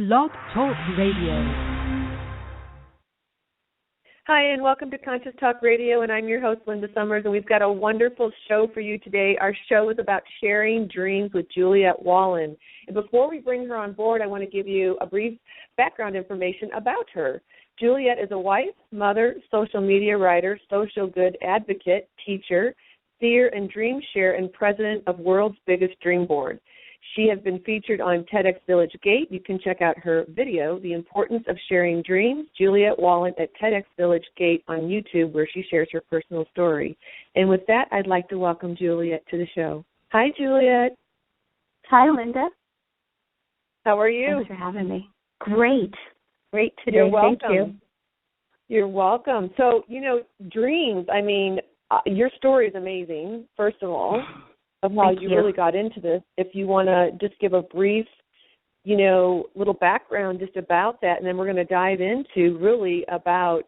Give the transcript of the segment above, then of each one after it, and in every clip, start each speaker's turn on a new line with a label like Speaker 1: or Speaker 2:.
Speaker 1: Blog Talk Radio.
Speaker 2: Hi, and welcome to Conscious Talk Radio, and I'm your host, Linda Summers, and we've got a wonderful show for you today. Our show is about sharing dreams with Juliette Wallen. And before we bring her on board, I want to give you a brief background information about her. Juliette is a wife, mother, social media writer, social good advocate, teacher, seer and dream share, and president of World's Biggest Dream Board. She has been featured on TEDxVillageGate. You can check out her video, The Importance of Sharing Dreams, Juliette Wallen at TEDxVillageGate on YouTube, where she shares her personal story. And with that, I'd like to welcome Juliette to the show. Hi, Juliette.
Speaker 3: Hi, Linda.
Speaker 2: How are you?
Speaker 3: Thanks for having me. Great. Great today.
Speaker 2: You're welcome.
Speaker 3: Thank you.
Speaker 2: You're welcome. So, dreams, your story is amazing, first of all, of how you really got into this. If you want to just give a brief, little background just about that, and then we're going to dive into really about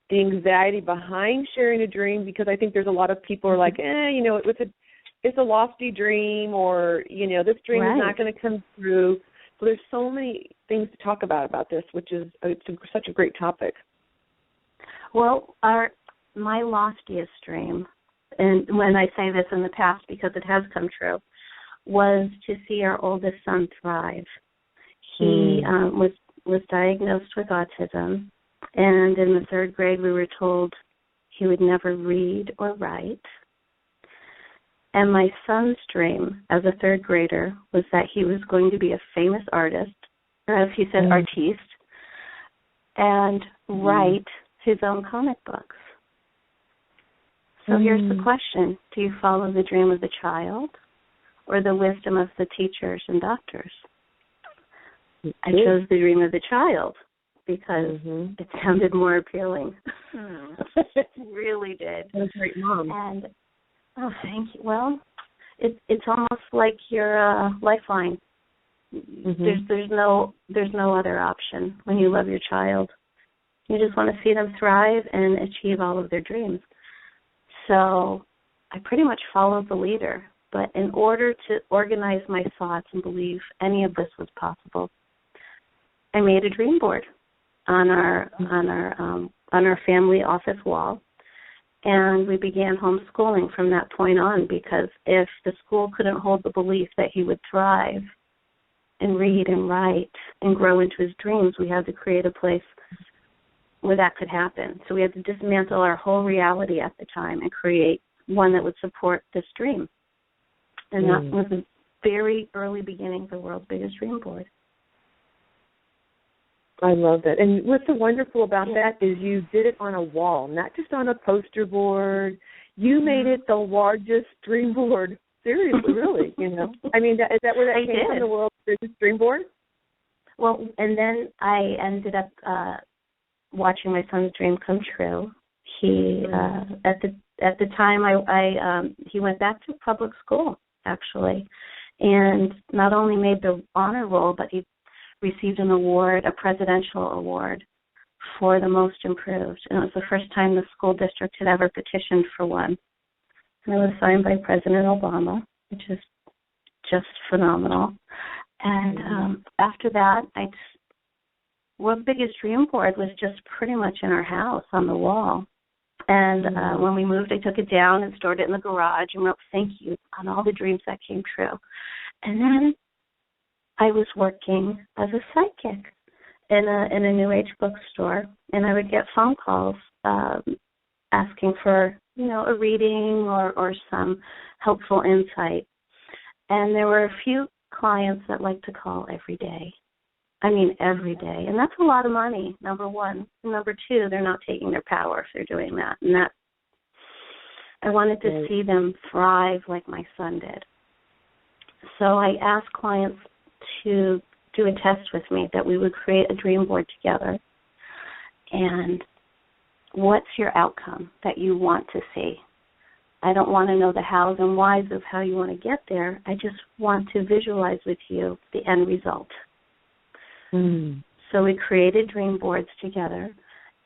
Speaker 2: the anxiety behind sharing a dream, because I think there's a lot of people who are like, it's a lofty dream, or, this dream is not going to come through. So there's so many things to talk about this, which is such a great topic.
Speaker 3: Well, my loftiest dream, and when I say this in the past because it has come true, was to see our oldest son thrive. He was diagnosed with autism, and in the third grade we were told he would never read or write. And my son's dream as a third grader was that he was going to be a famous artist, or as he said, artiste, and write his own comic books. So here's the question. Do you follow the dream of the child or the wisdom of the teachers and doctors? I chose the dream of the child because it sounded more appealing. It really did.
Speaker 2: That's a great mom.
Speaker 3: And, thank you. Well, it's almost like your lifeline. There's no other option when you love your child. You just want to see them thrive and achieve all of their dreams. So I pretty much followed the leader. But in order to organize my thoughts and believe any of this was possible, I made a dream board on our family office wall, and we began homeschooling from that point on, because if the school couldn't hold the belief that he would thrive and read and write and grow into his dreams, we had to create a place where that could happen. So we had to dismantle our whole reality at the time and create one that would support this dream. And that was the very early beginning of the World's Biggest Dream Board.
Speaker 2: I love that. And what's so wonderful about that is you did it on a wall, not just on a poster board. You made it the largest dream board. Seriously, really, is that where that came from, the World's Biggest Dream Board?
Speaker 3: Well, and then I ended up watching my son's dream come true. He at the time he went back to public school, actually, and not only made the honor roll, but he received an award, a presidential award, for the most improved. And it was the first time the school district had ever petitioned for one. And it was signed by President Obama, which is just phenomenal. And after that, World's Biggest Dream Board was just pretty much in our house on the wall. And when we moved, I took it down and stored it in the garage and wrote thank you on all the dreams that came true. And then I was working as a psychic in a New Age bookstore, and I would get phone calls asking for, a reading or some helpful insight. And there were a few clients that liked to call every day. Every day. And that's a lot of money, number one. And number two, they're not taking their power if they're doing that. And that, I wanted to see them thrive like my son did. So I asked clients to do a test with me, that we would create a dream board together. And what's your outcome that you want to see? I don't want to know the hows and whys of how you want to get there. I just want to visualize with you the end result. So we created dream boards together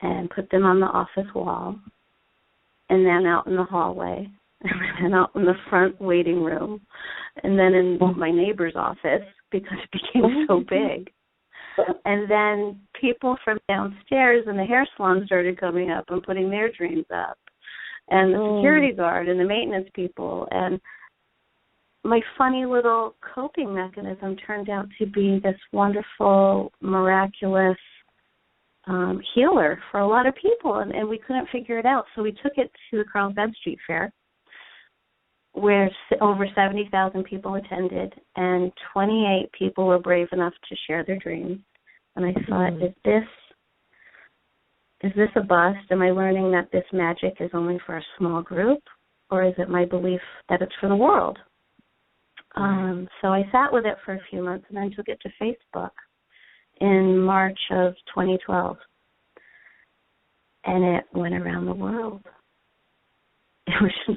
Speaker 3: and put them on the office wall, and then out in the hallway, and then out in the front waiting room, and then in my neighbor's office, because it became so big. And then people from downstairs in the hair salon started coming up and putting their dreams up. And the security guard and the maintenance people. And my funny little coping mechanism turned out to be this wonderful, miraculous healer for a lot of people. And we couldn't figure it out. So we took it to the Carl's Bed Street Fair, where over 70,000 people attended, and 28 people were brave enough to share their dreams. And I thought, is this a bust? Am I learning that this magic is only for a small group, or is it my belief that it's for the world? So I sat with it for a few months and then took it to Facebook in March of 2012, and it went around the world.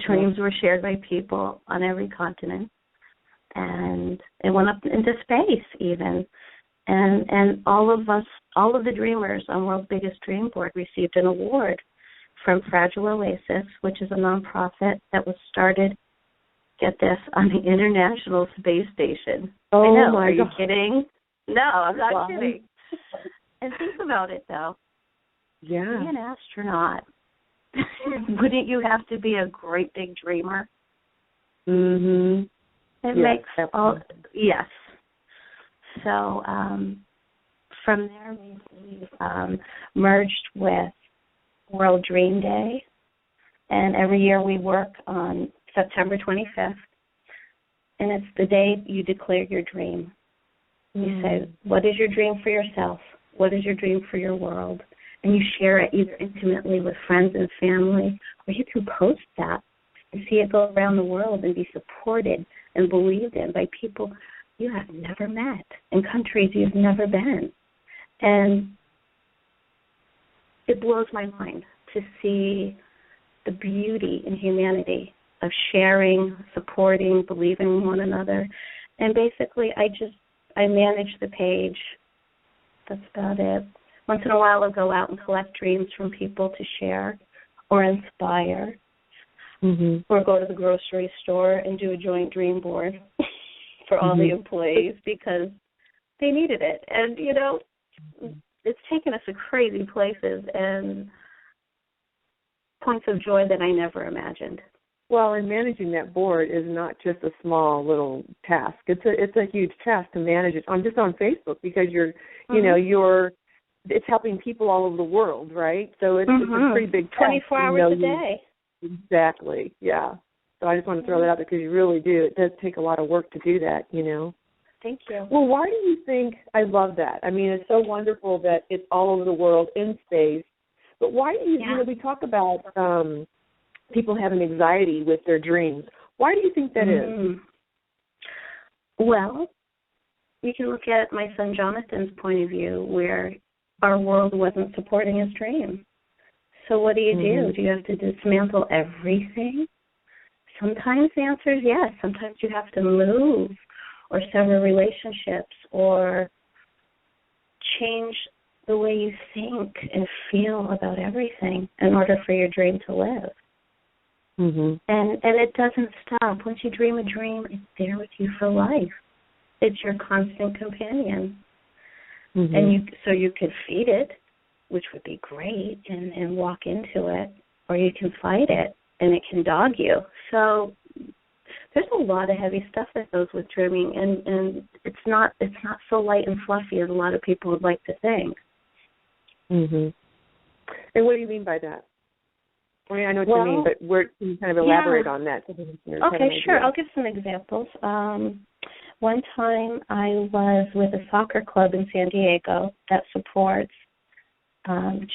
Speaker 3: Dreams were shared by people on every continent, and it went up into space even. And all of the dreamers on World's Biggest Dream Board received an award from Fragile Oasis, which is a nonprofit that was started, get this, on the International Space Station.
Speaker 2: Oh,
Speaker 3: I know.
Speaker 2: my
Speaker 3: Are you
Speaker 2: God.
Speaker 3: kidding? No, I'm not kidding. And think about it, though.
Speaker 2: Yeah.
Speaker 3: To be an astronaut, wouldn't you have to be a great big dreamer?
Speaker 2: Mm-hmm.
Speaker 3: It makes all, yes. So from there, we've merged with World Dream Day, and every year we work on September 25th, and it's the day you declare your dream. You say, what is your dream for yourself? What is your dream for your world? And you share it either intimately with friends and family, or you can post that and see it go around the world and be supported and believed in by people you have never met, in countries you've never been. And it blows my mind to see the beauty in humanity of sharing, supporting, believing in one another. And basically, I manage the page. That's about it. Once in a while, I'll go out and collect dreams from people to share or inspire, or go to the grocery store and do a joint dream board for all the employees because they needed it. And, you know, it's taken us to crazy places and points of joy that I never imagined.
Speaker 2: Well, and managing that board is not just a small little task. It's a huge task to manage it on Facebook because it's helping people all over the world, right? So it's a pretty big task.
Speaker 3: 24 hours a day.
Speaker 2: Exactly, yeah. So I just want to throw that out there because you really do. It does take a lot of work to do that, you know.
Speaker 3: Thank you.
Speaker 2: Well, why do you think, I love that. I mean, it's so wonderful that it's all over the world in space. But why do you, you know, we talk about people having anxiety with their dreams. Why do you think that is?
Speaker 3: Well, you can look at my son Jonathan's point of view where our world wasn't supporting his dream. So what do? Do you have to dismantle everything? Sometimes the answer is yes. Sometimes you have to move or sever relationships or change the way you think and feel about everything in order for your dream to live. And it doesn't stop. Once you dream a dream, it's there with you for life. It's your constant companion. And you could feed it, which would be great, and walk into it, or you can fight it, and it can dog you. So there's a lot of heavy stuff that goes with dreaming, and it's not so light and fluffy as a lot of people would like to think.
Speaker 2: And what do you mean by that? I mean, I know what you mean, but can you kind of elaborate on that?
Speaker 3: Okay, sure. I'll give some examples. One time I was with a soccer club in San Diego that supports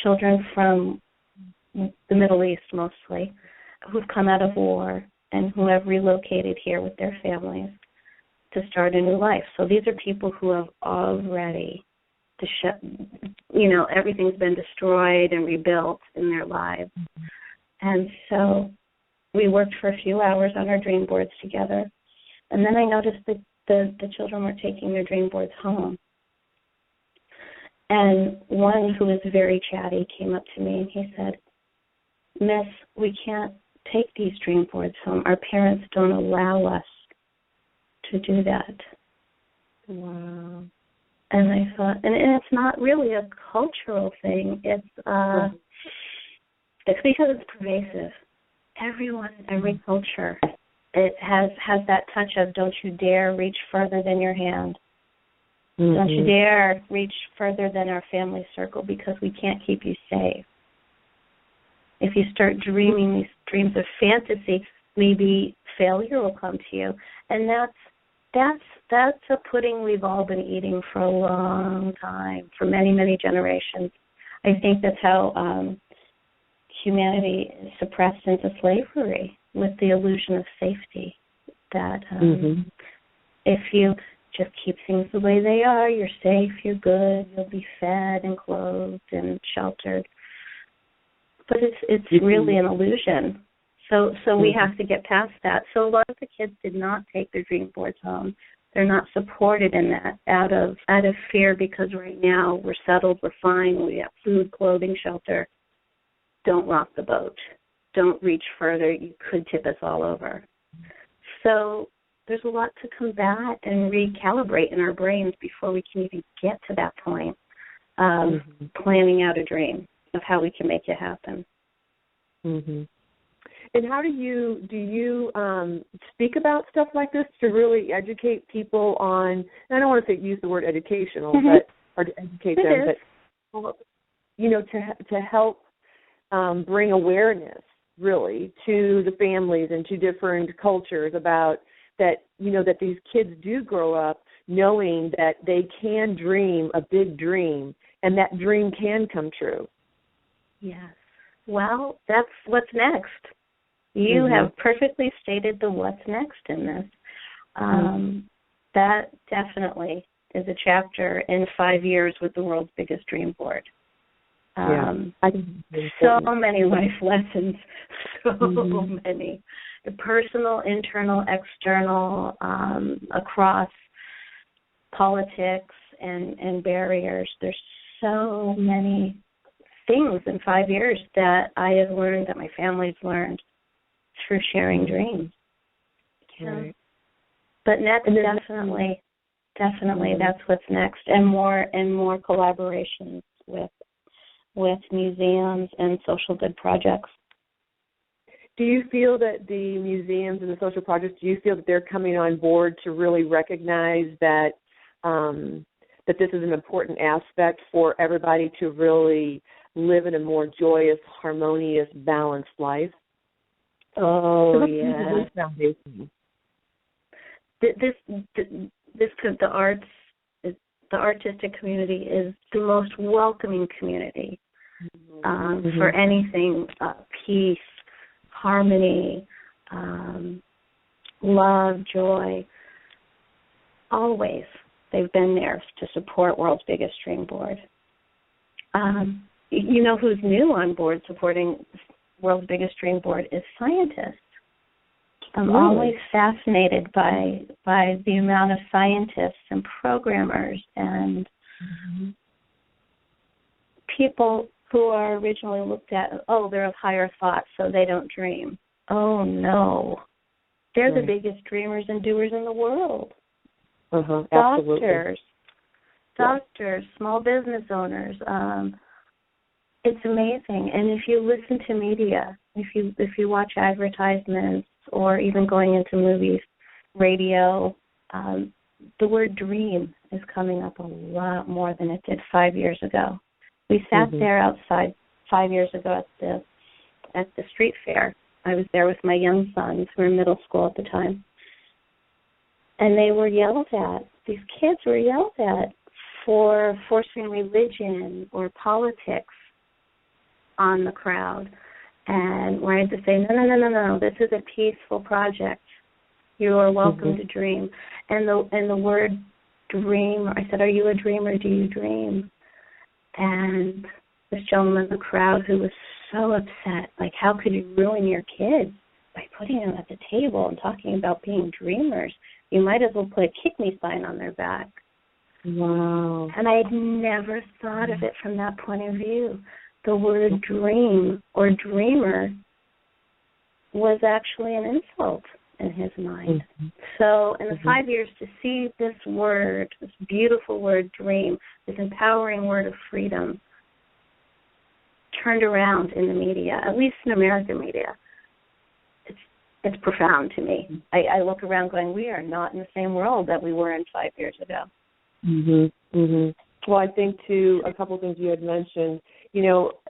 Speaker 3: children from the Middle East mostly who've come out of war and who have relocated here with their families to start a new life. So these are people who have already, everything's been destroyed and rebuilt in their lives. And so we worked for a few hours on our dream boards together. And then I noticed that the children were taking their dream boards home. And one who was very chatty came up to me and he said, "Miss, we can't take these dream boards home. Our parents don't allow us to do that."
Speaker 2: Wow.
Speaker 3: And I thought, and it's not really a cultural thing. It's because it's pervasive. Everyone, every culture, it has that touch of don't you dare reach further than your hand. Mm-hmm. Don't you dare reach further than our family circle because we can't keep you safe. If you start dreaming these dreams of fantasy, maybe failure will come to you. And that's a pudding we've all been eating for a long time, for many, many generations. I think that's how humanity is suppressed into slavery, with the illusion of safety. That if you just keep things the way they are, you're safe, you're good, you'll be fed and clothed and sheltered. But it's really an illusion. So we have to get past that. So a lot of the kids did not take their dream boards home. They're not supported in that out of fear, because right now we're settled, we're fine, we have food, clothing, shelter. Don't rock the boat. Don't reach further. You could tip us all over. So there's a lot to combat and recalibrate in our brains before we can even get to that point of planning out a dream of how we can make it happen.
Speaker 2: Mm-hmm. And how do you speak about stuff like this to really educate people on? And I don't want to use the word educational, or to educate them, but to help bring awareness really to the families and to different cultures about that. That these kids do grow up knowing that they can dream a big dream, and that dream can come true.
Speaker 3: Yes. Well, that's what's next. You have perfectly stated the what's next in this. That definitely is a chapter in 5 years with the world's biggest dream board. So many life lessons, so many. The personal, internal, external, across politics and barriers. There's so many things in 5 years that I have learned, that my family's learned through sharing dreams.
Speaker 2: Right.
Speaker 3: But next, definitely, that's what's next, and more collaborations with museums and social good projects.
Speaker 2: Do you feel that the museums and the social projects, do you feel that they're coming on board to really recognize that that this is an important aspect for everybody to really live in a more joyous, harmonious, balanced life?
Speaker 3: Oh, yeah. The artistic community is the most welcoming community for anything, peace, harmony, love, joy. Always, they've been there to support World's Biggest Dream Board. Who's new on board supporting World's Biggest Dream Board is scientists. I'm always fascinated by the amount of scientists and programmers and people who are originally looked at, they're of higher thought, so they don't dream. Oh, no. They're the biggest dreamers and doers in the world. Doctors, small business owners. It's amazing. And if you listen to media, if you watch advertisements or even going into movies, radio, the word dream is coming up a lot more than it did 5 years ago. We sat there outside 5 years ago at the street fair. I was there with my young sons who were in middle school at the time. And they were yelled at. These kids were yelled at for forcing religion or politics on the crowd. And we had to say, no, this is a peaceful project. You are welcome to dream. And the word dream, I said, are you a dreamer? Do you dream? And this gentleman in the crowd who was so upset, like, how could you ruin your kids by putting them at the table and talking about being dreamers? You might as well put a kick me sign on their back.
Speaker 2: Wow.
Speaker 3: And I had never thought of it from that point of view. The word dream or dreamer was actually an insult. in his mind. So in the 5 years, to see this word, this beautiful word, dream, this empowering word of freedom, turned around in the media, at least in American media, it's profound to me. I look around going, we are not in the same world that we were in 5 years ago.
Speaker 2: Well, I think, too, a couple of things you had mentioned,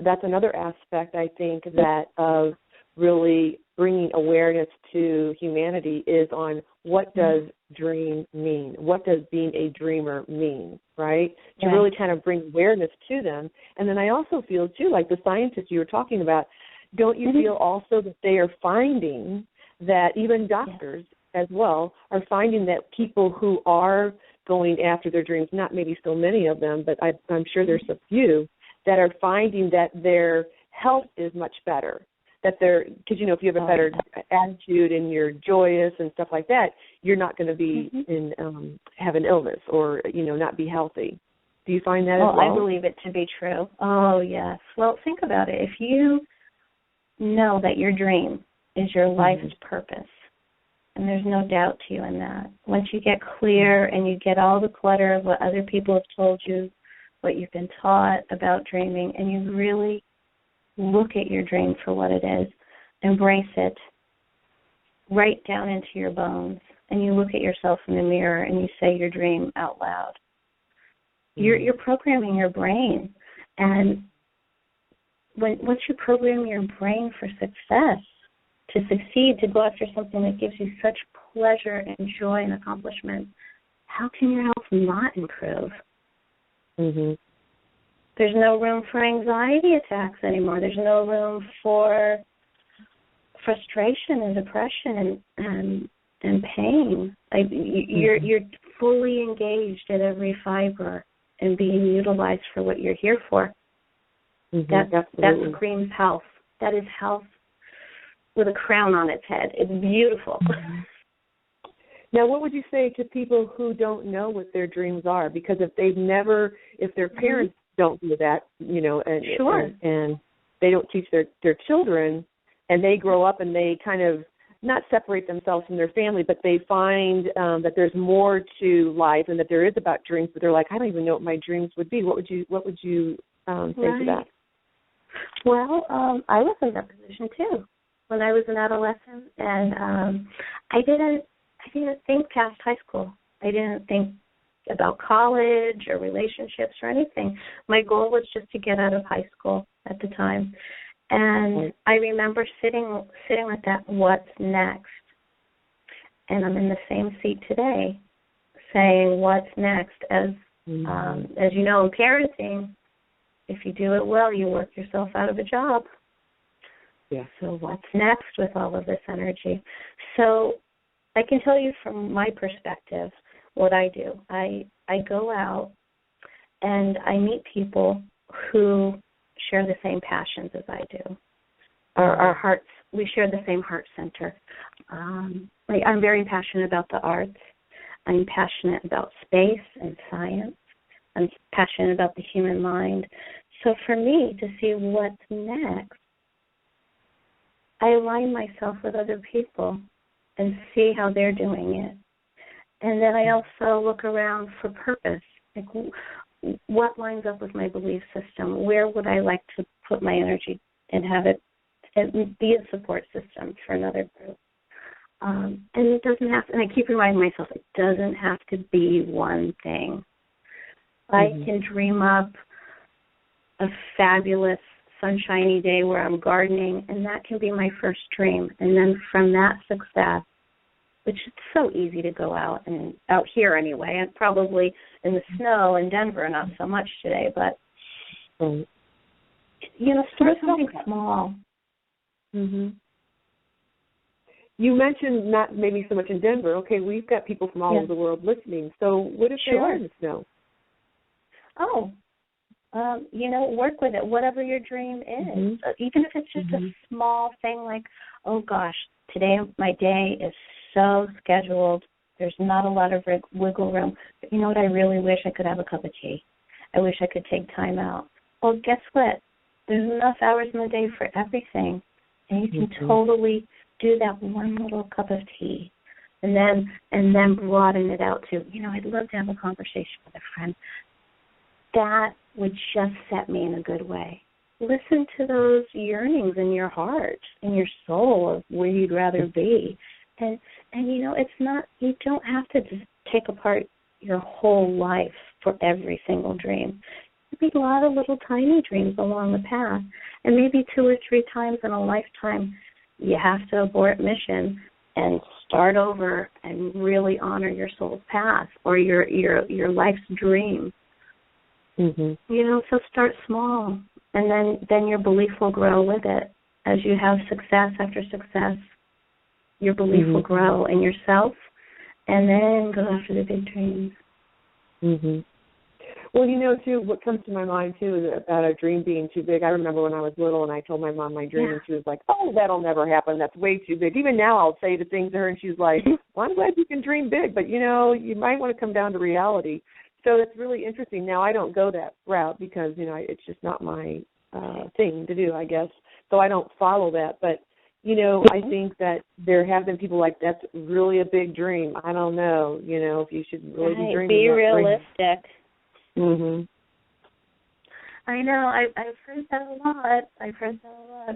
Speaker 2: that's another aspect, I think, that of really bringing awareness to humanity is on what does dream mean? What does being a dreamer mean, right? To really kind of bring awareness to them. And then I also feel, too, like the scientists you were talking about, don't you feel also that they are finding that even doctors as well are finding that people who are going after their dreams, not maybe so many of them, but I'm sure there's a few that are finding that their health is much better. That because if you have a better attitude and you're joyous and stuff like that, you're not going to be have an illness or not be healthy. Do you find that as well?
Speaker 3: I believe it to be true. Oh yes. Well, think about it. If you know that your dream is your life's purpose, and there's no doubt to you in that. Once you get clear and you get all the clutter of what other people have told you, what you've been taught about dreaming, and you really look at your dream for what it is, embrace it, right down into your bones, and you look at yourself in the mirror and you say your dream out loud. You're programming your brain, and once you program your brain for success, to succeed, to go after something that gives you such pleasure and joy and accomplishment, how can your health not improve? There's no room for anxiety attacks anymore. There's no room for frustration and depression and pain. You're fully engaged at every fiber and being utilized for what you're here for. That's Cream's health. That is health with a crown on its head. It's beautiful.
Speaker 2: Now, what would you say to people who don't know what their dreams are? Because if their parents don't do that, and they don't teach their children, and they grow up and they kind of not separate themselves from their family, but they find that there's more to life and that there is about dreams, but they're like, I don't even know what my dreams would be. What would you say to that?
Speaker 3: Well, I was in that position too when I was an adolescent, and I didn't think past high school. I didn't think about college or relationships or anything. My goal was just to get out of high school at the time. And I remember sitting with that, what's next? And I'm in the same seat today saying, what's next? As you know, in parenting, if you do it well, you work yourself out of a job.
Speaker 2: Yeah.
Speaker 3: So what's next with all of this energy? So I can tell you from my perspective what I do. I go out and I meet people who share the same passions as I do. Our hearts, we share the same heart center. I'm very passionate about the arts. I'm passionate about space and science. I'm passionate about the human mind. So for me to see what's next, I align myself with other people and see how they're doing it. And then I also look around for purpose. Like, what lines up with my belief system? Where would I like to put my energy and have it and be a support system for another group? And it doesn't have to, and I keep reminding myself, it doesn't have to be one thing. I can dream up a fabulous sunshiny day where I'm gardening, and that can be my first dream. And then from that success, which is so easy to go out here anyway, and probably in the snow in Denver, not so much today, but start something small.
Speaker 2: You mentioned not maybe so much in Denver. Okay, we've got people from all over the world listening. So what if they are in the snow?
Speaker 3: Work with it, whatever your dream is. Even if it's just a small thing like, oh gosh, today my day is so scheduled. There's not a lot of wiggle room. But you know what? I really wish I could have a cup of tea. I wish I could take time out. Well, guess what? There's enough hours in the day for everything. And you can totally do that one little cup of tea, and then broaden it out to, I'd love to have a conversation with a friend. That would just set me in a good way. Listen to those yearnings in your heart, in your soul, of where you'd rather be. And it's not, you don't have to just take apart your whole life for every single dream. There'll be a lot of little tiny dreams along the path. And maybe 2 or 3 times in a lifetime, you have to abort mission and start over and really honor your soul's path or your life's dream. So start small, and then your belief will grow with it. As you have success after success, your belief will grow in yourself, and then go after the big dreams.
Speaker 2: Well, too, what comes to my mind, too, is about a dream being too big. I remember when I was little and I told my mom my dream, and she was like, oh, that'll never happen. That's way too big. Even now I'll say to things to her, and she's like, well, I'm glad you can dream big, but, you might want to come down to reality. So it's really interesting. Now, I don't go that route because, it's just not my thing to do, I guess. So I don't follow that. But, I think that there have been people like, that's really a big dream. I don't know, if you should really be dreaming.
Speaker 3: Be realistic. I know. I've heard that a lot.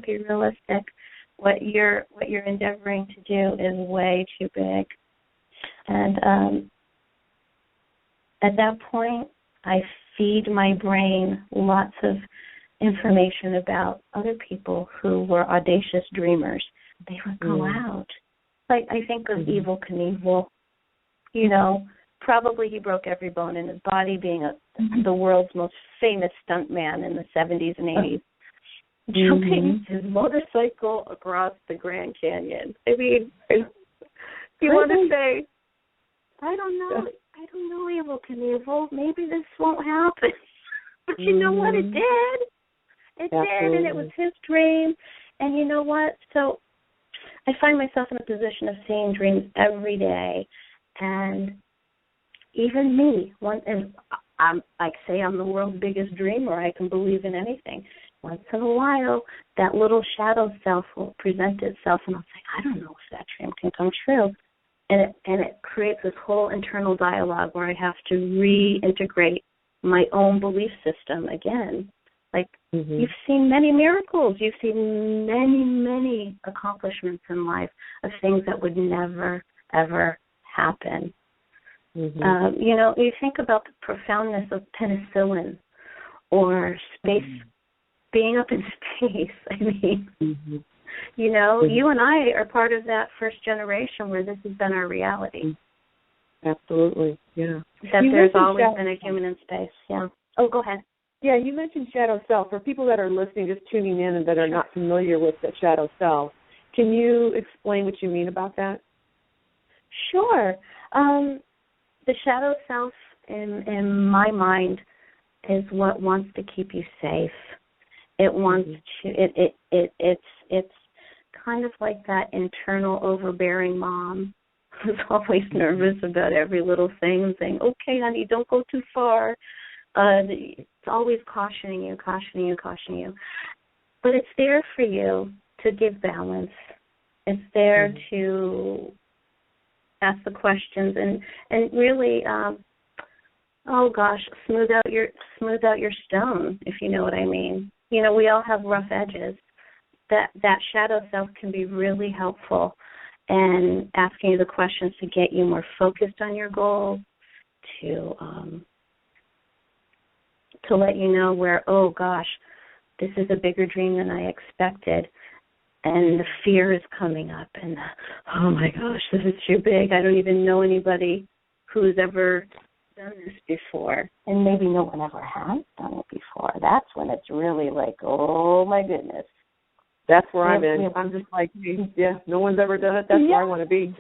Speaker 3: Be realistic. What you're endeavoring to do is way too big. And at that point, I feed my brain lots of information about other people who were audacious dreamers. They would go out. Like, I think of Evel Knievel. Probably he broke every bone in his body, being the world's most famous stuntman in the 70s and 80s. Jumping his motorcycle across the Grand Canyon. I mean, you want to say, I don't know, Evel Knievel, maybe this won't happen. But you know what? It did. It did, and it was his dream. And you know what? So I find myself in a position of seeing dreams every day. And even me, I'm the world's biggest dreamer. I can believe in anything. Once in a while, that little shadow self will present itself, and I'll say, I don't know if that dream can come true. And it creates this whole internal dialogue where I have to reintegrate my own belief system again. Like, you've seen many miracles. You've seen many, many accomplishments in life of things that would never, ever happen. You think about the profoundness of penicillin or space, being up in space. I mean, you and I are part of that first generation where this has been our reality.
Speaker 2: Absolutely, yeah.
Speaker 3: That there's always been a human in space, yeah. Oh, go ahead.
Speaker 2: Yeah, you mentioned shadow self. For people that are listening, just tuning in and that are not familiar with the shadow self, can you explain what you mean about that?
Speaker 3: Sure. The shadow self, in my mind, is what wants to keep you safe. It wants to. It's kind of like that internal overbearing mom who's always nervous about every little thing and saying, "Okay, honey, don't go too far." It's always cautioning you. But it's there for you to give balance. It's there to ask the questions and really, smooth out your stone, if you know what I mean. We all have rough edges. That shadow self can be really helpful in asking you the questions to get you more focused on your goal, to let you know where, oh gosh, this is a bigger dream than I expected. And the fear is coming up. And, oh my gosh, this is too big. I don't even know anybody who's ever done this before. And maybe no one ever has done it before. That's when it's really like, oh my goodness.
Speaker 2: That's where I'm in. I'm just like, no one's ever done it. That's where I want to be.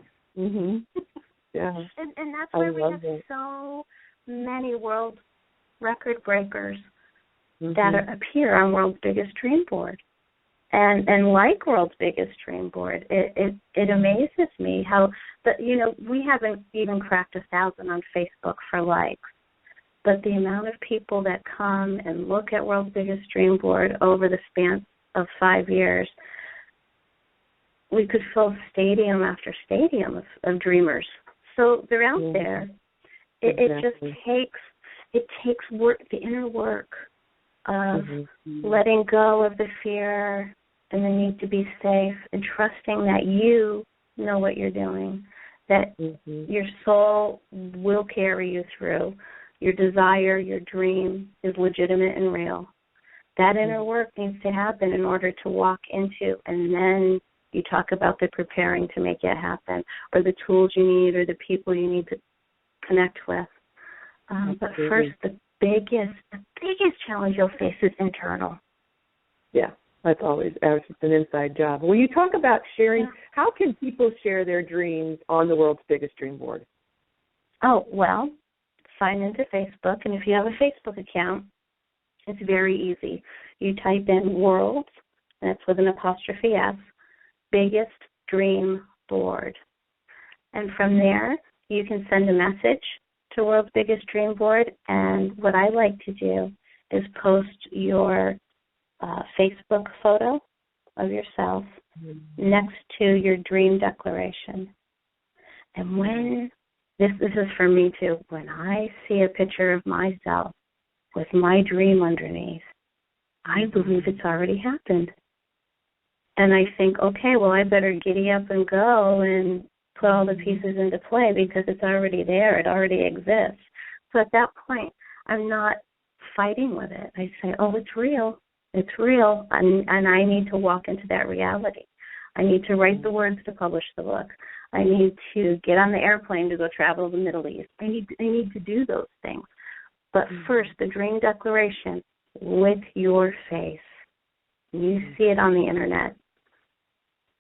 Speaker 2: Yeah.
Speaker 3: And that's why we have so many world record breakers that appear on World's Biggest Dream Board. And like World's Biggest Dream Board, it amazes me how, we haven't even cracked 1,000 on Facebook for likes, but the amount of people that come and look at World's Biggest Dream Board over the span of 5 years, we could fill stadium after stadium of dreamers. So they're out there. It just takes work, the inner work of letting go of the fear and the need to be safe and trusting that you know what you're doing, that your soul will carry you through. Your desire, your dream is legitimate and real. That inner work needs to happen in order to walk into, and then you talk about the preparing to make it happen, or the tools you need, or the people you need to connect with. But first, the biggest challenge you'll face is internal.
Speaker 2: Yeah, that's always it's an inside job. When you talk about sharing, how can people share their dreams on the world's biggest dream board?
Speaker 3: Oh, well, sign into Facebook, and if you have a Facebook account, it's very easy. You type in world, and it's with an apostrophe S, biggest dream board. And from there, you can send a message to World's Biggest Dream Board, and what I like to do is post your Facebook photo of yourself next to your dream declaration. And when, this is for me too, when I see a picture of myself with my dream underneath, I believe it's already happened. And I think, okay, well, I better giddy up and go and put all the pieces into play because it's already there. It already exists. So at that point, I'm not fighting with it. I say, oh, it's real. It's real. And I need to walk into that reality. I need to write the words to publish the book. I need to get on the airplane to go travel to the Middle East. I need to do those things. But first, the dream declaration with your face. You see it on the internet.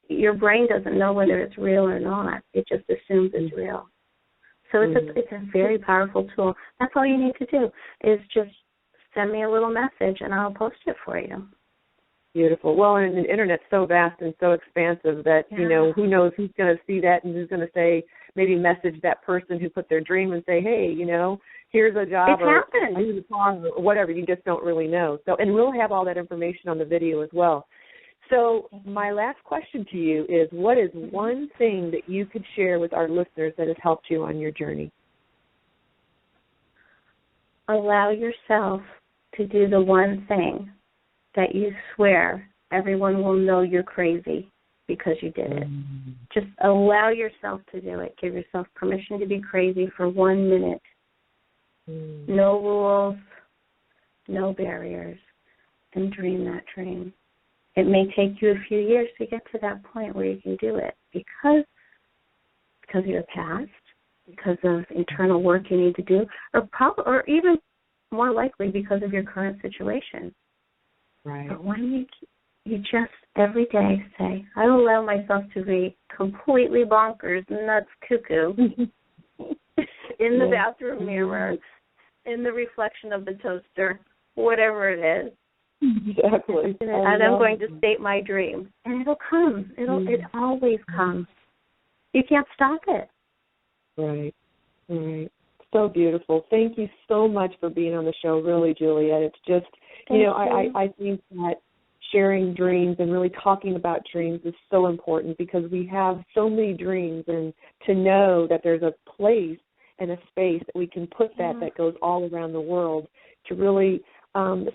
Speaker 3: Your brain doesn't know whether it's real or not. It just assumes it's real. So it's a very powerful tool. That's all you need to do is just send me a little message, and I'll post it for you.
Speaker 2: Beautiful. Well, and the internet's so vast and so expansive that, you know, who knows who's going to see that and who's going to say, maybe message that person who put their dream and say, hey, you know, here's a job or here's a song or whatever. You just don't really know. So, and we'll have all that information on the video as well. So my last question to you is, what is one thing that you could share with our listeners that has helped you on your journey?
Speaker 3: Allow yourself to do the one thing that you swear everyone will know you're crazy because you did it. Just allow yourself to do it. Give yourself permission to be crazy for 1 minute. No rules, no barriers, and dream that dream. It may take you a few years to get to that point where you can do it because of your past, because of internal work you need to do, or even more likely because of your current situation.
Speaker 2: Right.
Speaker 3: But when you just every day say, I will allow myself to be completely bonkers, nuts, cuckoo, in the bathroom mirror, in the reflection of the toaster, whatever it is.
Speaker 2: Exactly.
Speaker 3: And I'm going to state my dream. And it'll come. It always comes. You can't stop it.
Speaker 2: Right. Right. So beautiful. Thank you so much for being on the show, really, Juliette. It's just, I think that sharing dreams and really talking about dreams is so important because we have so many dreams, and to know that there's a place and a space that we can put that goes all around the world to really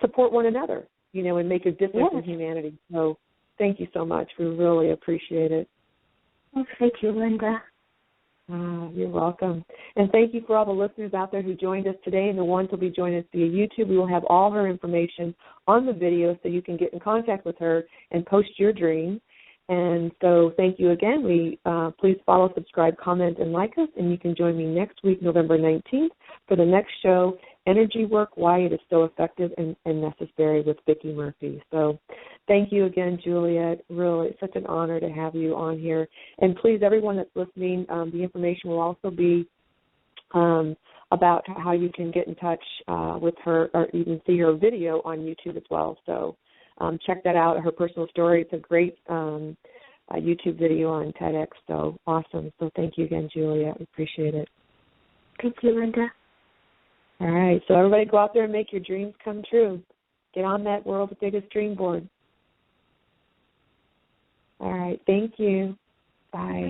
Speaker 2: support one another, and make a difference in humanity. So thank you so much. We really appreciate it.
Speaker 3: Well, thank you, Linda.
Speaker 2: You're welcome. And thank you for all the listeners out there who joined us today and the ones who will be joining us via YouTube. We will have all her information on the video so you can get in contact with her and post your dream. And so thank you again. Please follow, subscribe, comment, and like us. And you can join me next week, November 19th, for the next show, Energy Work, Why It Is So Effective and Necessary with Vicki Murphy. So thank you again, Juliette. Really, it's such an honor to have you on here. And please, everyone that's listening, the information will also be about how you can get in touch with her or even see her video on YouTube as well. So check that out, her personal story. It's a great YouTube video on TEDx. So awesome. So thank you again, Juliette. We appreciate it.
Speaker 3: Thank you, Linda.
Speaker 2: All right. So everybody go out there and make your dreams come true. Get on that world's biggest dream board. All right. Thank you. Bye.